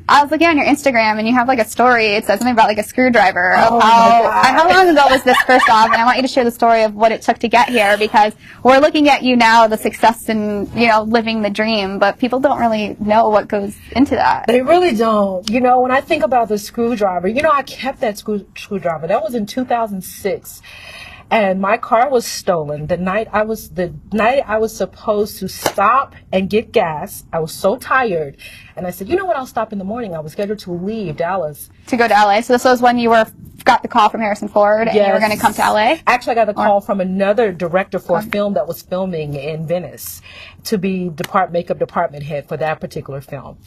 I was looking on your Instagram, and you have like a story. It says something about like a screwdriver. Of how long ago was this, first off? And I want you to share the story of what it took to get here, because we're looking at you now, the success and, you know, living the dream, but people don't really know what goes into that. They really don't. You know, when I think about the screwdriver, you know, I kept that screwdriver. That was in 2006. And my car was stolen the night I was supposed to stop and get gas. I was so tired. And I said, you know what, I'll stop in the morning. I was scheduled to leave Dallas. To go to LA. So this was when you got the call from Harrison Ford, and you were going to come to LA? Actually, I got the call from another director for a film that was filming in Venice to be makeup department head for that particular film.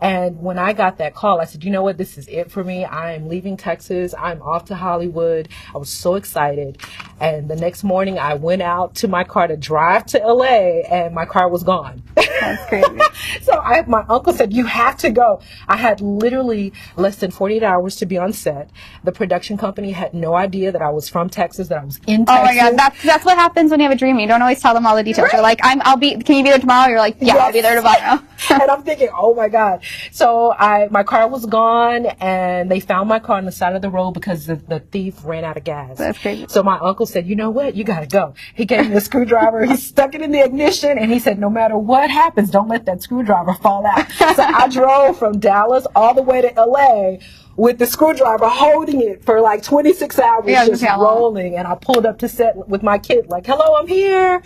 And when I got that call, I said, you know what, this is it for me. I'm leaving Texas. I'm off to Hollywood. I was so excited. And the next morning, I went out to my car to drive to LA, and my car was gone. That's crazy. So my uncle said, you have to go. I had literally less than 48 hours to be on set. The production company had no idea that I was from Texas, that I was in Texas. Oh my God, that's what happens when you have a dream. You don't always tell them all the details. Right. You're like, can you be there tomorrow? You're like, yeah, yes. I'll be there tomorrow. And I'm thinking, oh my God. So my car was gone, and they found my car on the side of the road because the thief ran out of gas. That's crazy. So my uncle said, you know what, you gotta go. He gave me a screwdriver, he stuck it in the ignition, and he said, no matter what happens, don't let that screwdriver fall out. So I drove from Dallas all the way to LA with the screwdriver, holding it for like 26 hours, just rolling. And I pulled up to set with my kid, like, hello, I'm here.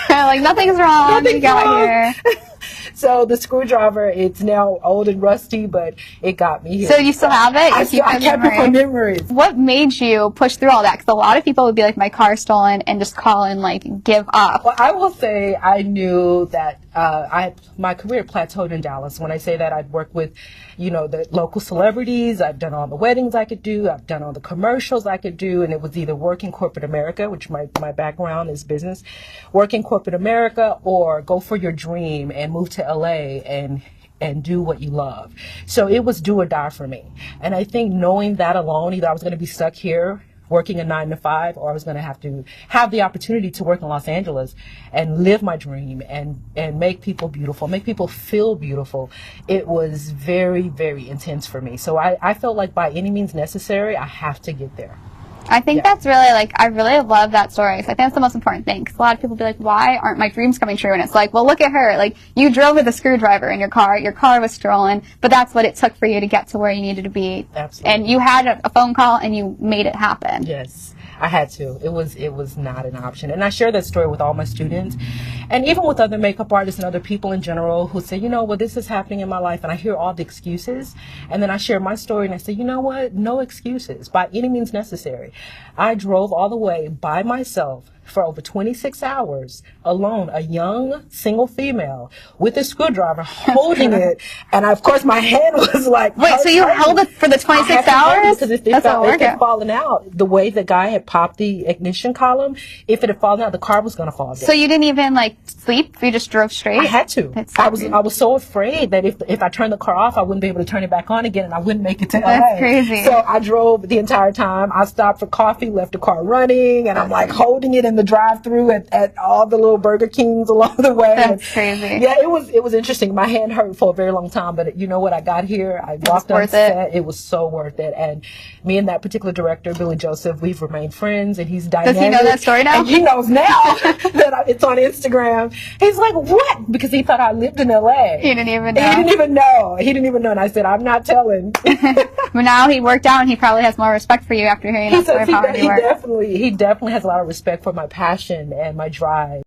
Like, nothing's wrong. You got here. So the screwdriver, it's now old and rusty, but it got me here. So you still have it? I kept it for memories. What made you push through all that? Because a lot of people would be like, my car's stolen, and just call and like give up. Well, I will say I knew that my career plateaued in Dallas. When I say that, I'd worked with, you know, the local celebrities. I've done all the weddings I could do. I've done all the commercials I could do. And it was either work in corporate America, which my background is business, work in corporate America, or go for your dream and move to LA and do what you love. So it was do or die for me. And I think knowing that alone, either I was going to be stuck here working a 9-to-5, or I was going to have the opportunity to work in Los Angeles and live my dream and make people beautiful, make people feel beautiful. It was very, very intense for me. So I felt like by any means necessary, I have to get there. I think that's really, like, I really love that story. So I think that's the most important thing. Because a lot of people be like, why aren't my dreams coming true? And it's like, well, look at her. Like, you drove with a screwdriver in your car was stolen, but that's what it took for you to get to where you needed to be. Absolutely. And you had a phone call, and you made it happen. Yes. I had to. It was not an option. And I share that story with all my students, and even with other makeup artists and other people in general who say, you know, well, this is happening in my life, and I hear all the excuses, and then I share my story and I say, you know what, no excuses, by any means necessary. I drove all the way by myself for over 26 hours alone, a young single female with a screwdriver holding it, and of course my hand was like, wait, so you held it for the 26 hours? Because if it had fallen out, the way the guy had popped the ignition column, if it had fallen out, the car was going to fall down. So you didn't even like sleep? You just drove straight? I had to. I was so afraid that if I turned the car off, I wouldn't be able to turn it back on again, and I wouldn't make it to LA. That's crazy. So I drove the entire time. I stopped for coffee, left the car running, and I'm like holding it in the drive-through at all the little Burger Kings along the way. That's crazy. Yeah, it was interesting. My hand hurt for a very long time, but you know what? I got here. I walked on set. It was so worth it. And me and that particular director, Billy Joseph, we've remained friends, and he's dynamic. Does he know that story now? And he knows now that it's on Instagram. He's like, what? Because he thought I lived in LA. He didn't even know. He didn't even know. And I said, I'm not telling. But now he worked out, and he probably has more respect for you after hearing that story. He definitely has a lot of respect for my passion and my drive.